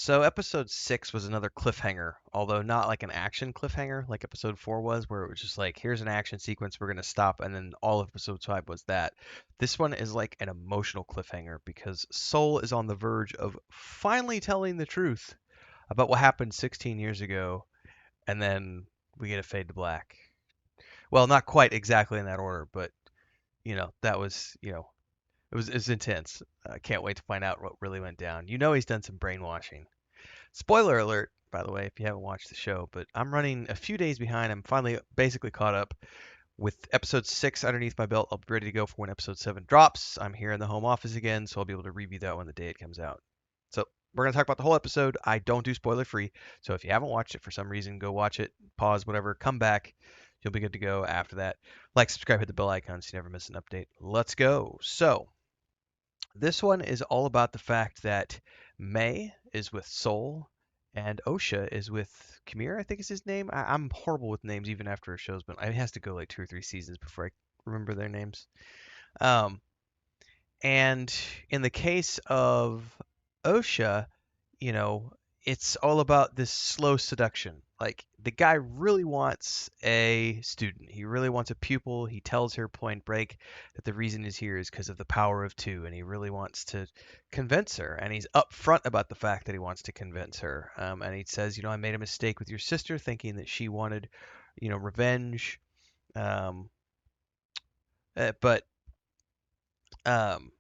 So episode 6 was another cliffhanger, although not like an action cliffhanger like episode 4 was, where it was just like, here's an action sequence, we're going to stop, and then all of episode 5 was that. This one is like an emotional cliffhanger because Soul is on the verge of finally telling the truth about what happened 16 years ago, and then we get a fade to black. Well, not quite exactly in that order, but that was, it was intense. Can't wait to find out what really went down. He's done some brainwashing. Spoiler alert, by the way, if you haven't watched the show, but I'm running a few days behind. I'm finally basically caught up with episode 6 underneath my belt. I'll be ready to go for when episode 7 drops. I'm here in the home office again, so I'll be able to review that when the day it comes out. So we're going to talk about the whole episode. I don't do spoiler free, so if you haven't watched it for some reason, go watch it, pause, whatever, come back. You'll be good to go after that. Like, subscribe, hit the bell icon so you never miss an update. Let's go. So, this one is all about the fact that May is with Soul and Osha is with Kamir, I think is his name. I'm horrible with names even after a show's been. It has to go like 2 or 3 seasons before I remember their names. Um, and in the case of Osha, you know, it's all about this slow seduction. Like the guy really wants a student. He really wants a pupil. He tells her point break that the reason he's here is because of the power of two, and he really wants to convince her. And he's upfront about the fact that he wants to convince her. And he says, I made a mistake with your sister, thinking that she wanted, revenge. Um, but um,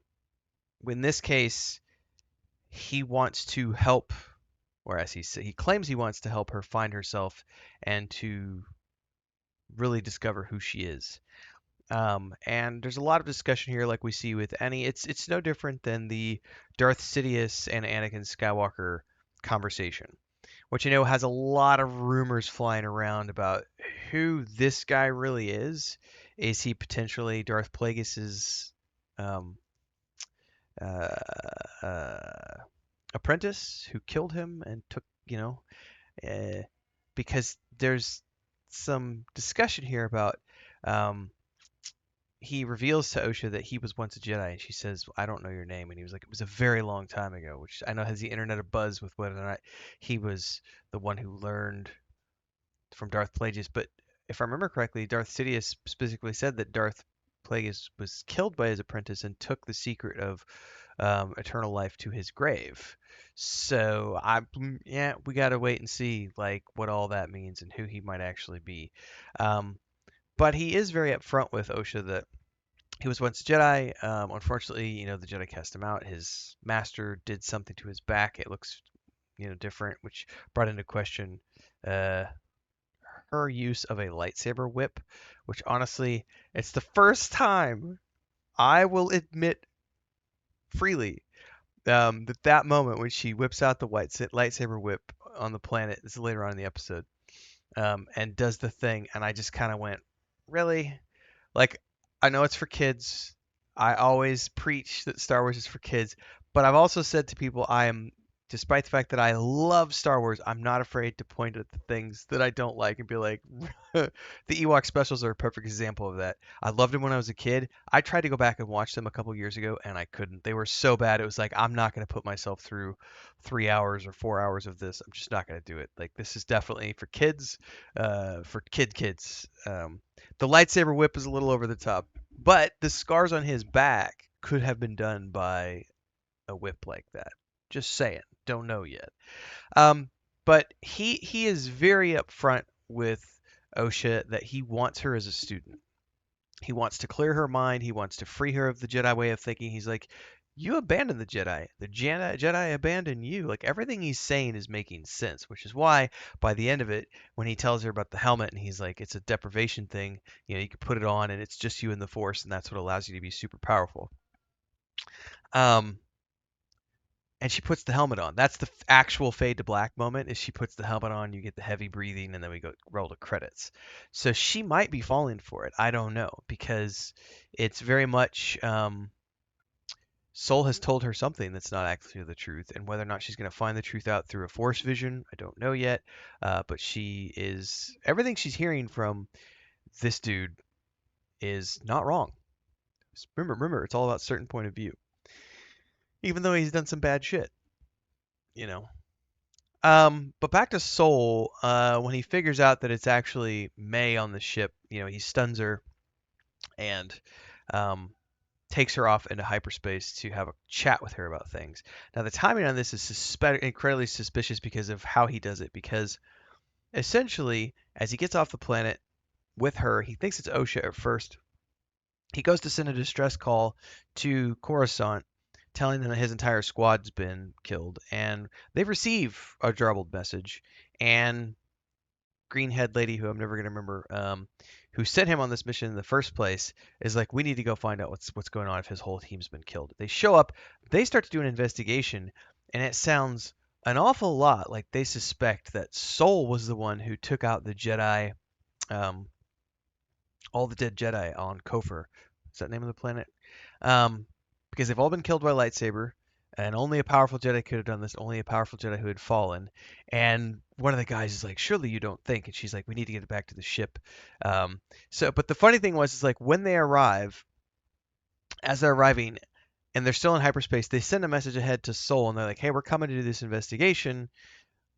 in this case, he wants to help, or as he claims he wants to help her find herself and to really discover who she is. And there's a lot of discussion here, like we see with any. It's no different than the Darth Sidious and Anakin Skywalker conversation, which has a lot of rumors flying around about who this guy really is. Is he potentially Darth Plagueis's um, uh, uh, apprentice who killed him and took, uh, because there's some discussion here about he reveals to Osha that he was once a Jedi, and she says, "I don't know your name," and he was like, "It was a very long time ago," which I know has the internet abuzz with whether or not he was the one who learned from Darth Plagueis. But if I remember correctly, Darth Sidious specifically said that Darth Plagueis was killed by his apprentice and took the secret of eternal life to his grave. So yeah, we gotta wait and see like what all that means and who he might actually be. Um, but he is very upfront with Osha that he was once a Jedi. Unfortunately, the Jedi cast him out. His master did something to his back. It looks, different, which brought into question uh, her use of a lightsaber whip, which honestly, it's the first time I will admit freely that moment when she whips out the lightsaber whip on the planet. This is later on in the episode, and does the thing, and I just kind of went, really? Like, I know it's for kids. I always preach that Star Wars is for kids, but I've also said to people, despite the fact that I love Star Wars, I'm not afraid to point at the things that I don't like and be like, the Ewok specials are a perfect example of that. I loved them when I was a kid. I tried to go back and watch them a couple years ago, and I couldn't. They were so bad. It was like, I'm not going to put myself through 3 hours or 4 hours of this. I'm just not going to do it. Like, this is definitely for kids, for kids. The lightsaber whip is a little over the top, but the scars on his back could have been done by a whip like that. Just saying. Don't know yet. Um, but he is very upfront with Osha that he wants her as a student. He wants to clear her mind. He wants to free her of the Jedi way of thinking. He's like, you abandoned the Jedi. The Jedi abandoned you. Like everything he's saying is making sense, which is why by the end of it, when he tells her about the helmet and he's like, it's a deprivation thing. You can put it on and it's just you and the Force, and that's what allows you to be super powerful. Um, and she puts the helmet on. That's the actual fade to black moment. Is she puts the helmet on, you get the heavy breathing, and then we go roll the credits. So she might be falling for it. I don't know because it's very much Soul has told her something that's not actually the truth, and whether or not she's going to find the truth out through a force vision, I don't know yet. But she is everything she's hearing from this dude is not wrong. Remember, it's all about certain point of view. Even though he's done some bad shit, you know. But back to Soul, when he figures out that it's actually May on the ship, he stuns her and um, takes her off into hyperspace to have a chat with her about things. Now, the timing on this is incredibly suspicious because of how he does it. Because essentially, as he gets off the planet with her, he thinks it's Osha at first. He goes to send a distress call to Coruscant, telling them that his entire squad's been killed, and they receive a garbled message. And green-head lady, who I'm never gonna remember, who sent him on this mission in the first place, is like, we need to go find out what's going on if his whole team's been killed. They show up, they start to do an investigation, and it sounds an awful lot like they suspect that Sol was the one who took out the Jedi, um, all the dead Jedi on Kofir. Is that the name of the planet? Um, because they've all been killed by lightsaber, and only a powerful Jedi could have done this. Only a powerful Jedi who had fallen. And one of the guys is like, "Surely you don't think?" And she's like, "We need to get it back to the ship." But the funny thing was, is like when they arrive, as they're arriving, and they're still in hyperspace, they send a message ahead to Sol, and they're like, "Hey, we're coming to do this investigation.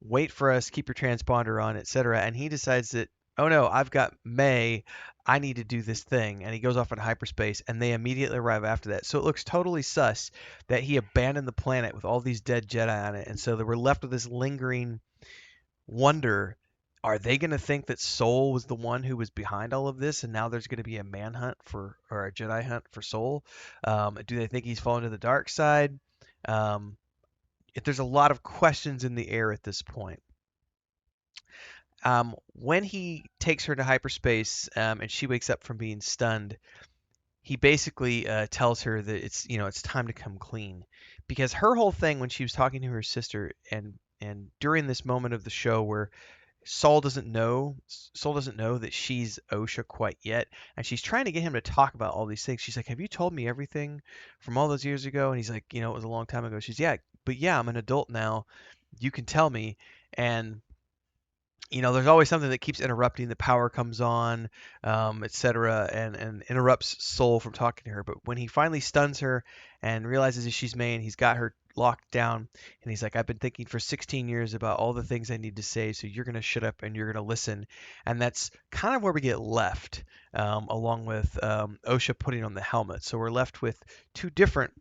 Wait for us, keep your transponder on, etc." And he decides that, oh no, I've got May, I need to do this thing, and he goes off into hyperspace, and they immediately arrive after that. So it looks totally sus that he abandoned the planet with all these dead Jedi on it, and so they were left with this lingering wonder. Are they going to think that Soul was the one who was behind all of this, and now there's going to be a manhunt for, or a Jedi hunt for Soul? Do they think he's fallen to the dark side? Um, there's a lot of questions in the air at this point. When he takes her to hyperspace, and she wakes up from being stunned, he basically tells her that it's time to come clean, because her whole thing when she was talking to her sister, and during this moment of the show where Saul doesn't know that she's Osha quite yet, and she's trying to get him to talk about all these things. She's like, "Have you told me everything from all those years ago?" And he's like, "It was a long time ago." She's, "Yeah, but yeah, I'm an adult now. You can tell me." And there's always something that keeps interrupting. The power comes on, etc., and interrupts Soul from talking to her. But when he finally stuns her and realizes that she's May, he's got her locked down, and he's like, "I've been thinking for 16 years about all the things I need to say, so you're gonna shut up and you're gonna listen." And that's kind of where we get left, along with Osha putting on the helmet. So we're left with two different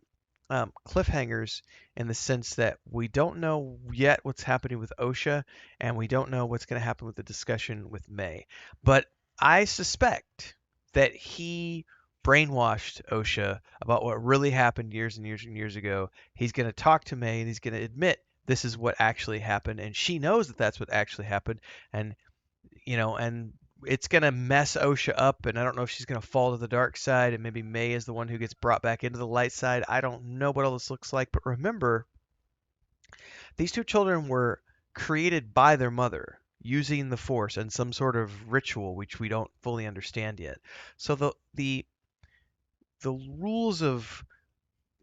cliffhangers, in the sense that we don't know yet what's happening with Osha, and we don't know what's going to happen with the discussion with May. But I suspect that he brainwashed Osha about what really happened years and years and years ago. He's going to talk to May, and he's going to admit this is what actually happened, and she knows that that's what actually happened, and and it's gonna mess Osha up, and I don't know if she's gonna fall to the dark side, and maybe May is the one who gets brought back into the light side. I don't know what all this looks like, but remember, these two children were created by their mother using the Force and some sort of ritual which we don't fully understand yet. So the rules of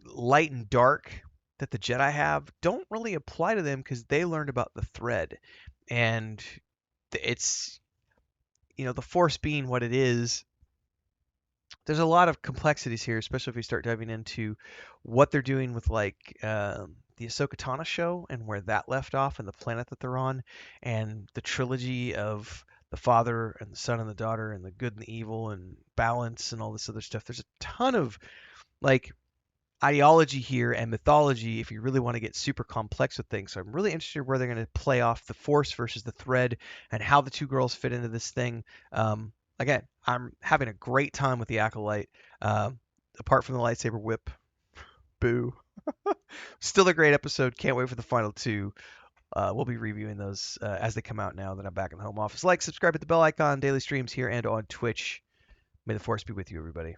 light and dark that the Jedi have don't really apply to them because they learned about the thread, and it's the Force being what it is. There's a lot of complexities here, especially if we start diving into what they're doing with the Ahsoka Tano show and where that left off and the planet that they're on, and the trilogy of the father and the son and the daughter and the good and the evil and balance and all this other stuff. There's a ton of like ideology here and mythology if you really want to get super complex with things. So I'm really interested where they're going to play off the Force versus the thread and how the two girls fit into this thing. Again, I'm having a great time with the Acolyte. Apart from the lightsaber whip, boo. Still a great episode. Can't wait for the final two. We'll be reviewing those as they come out now that I'm back in the home office. Like, subscribe, hit the bell icon, daily streams here and on Twitch. May the Force be with you, everybody.